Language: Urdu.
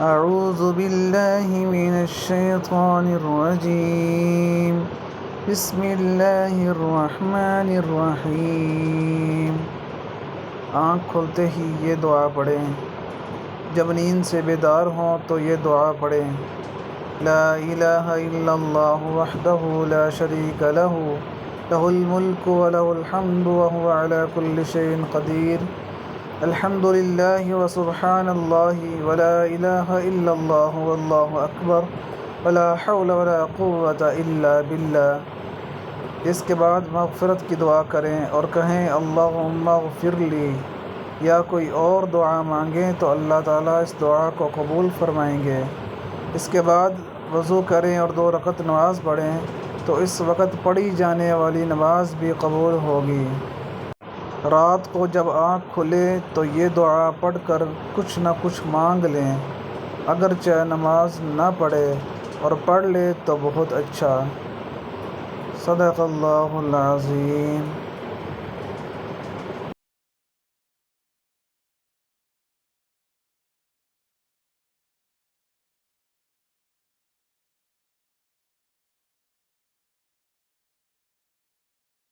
اعوذ باللہ من الشیطان الرجیم بسم اللہ الرحمن الرحیم۔ آنکھ کھلتے ہی یہ دعا پڑھیں، جب نیند سے بیدار ہوں تو یہ دعا پڑھیں۔ لا الہ الا اللہ وحدہ لا شریک لہ لہ الملک ولہ الحمد وہو علی کل شیء قدیر۔ الحمد للہ وسبحان اللہ ولا الہ الا اللہ واللہ اکبر ولا حول ولا قوۃ الا باللہ۔ اس کے بعد مغفرت کی دعا کریں اور کہیں اللہم اغفر لی، یا کوئی اور دعا مانگیں تو اللہ تعالیٰ اس دعا کو قبول فرمائیں گے۔ اس کے بعد وضو کریں اور 2 رکعت نماز پڑھیں تو اس وقت پڑھی جانے والی نماز بھی قبول ہوگی۔ رات کو جب آنکھ کھلے تو یہ دعا پڑھ کر کچھ نہ کچھ مانگ لیں، اگرچہ نماز نہ پڑھے اور پڑھ لے تو بہت اچھا۔ صدق اللہ العظیم۔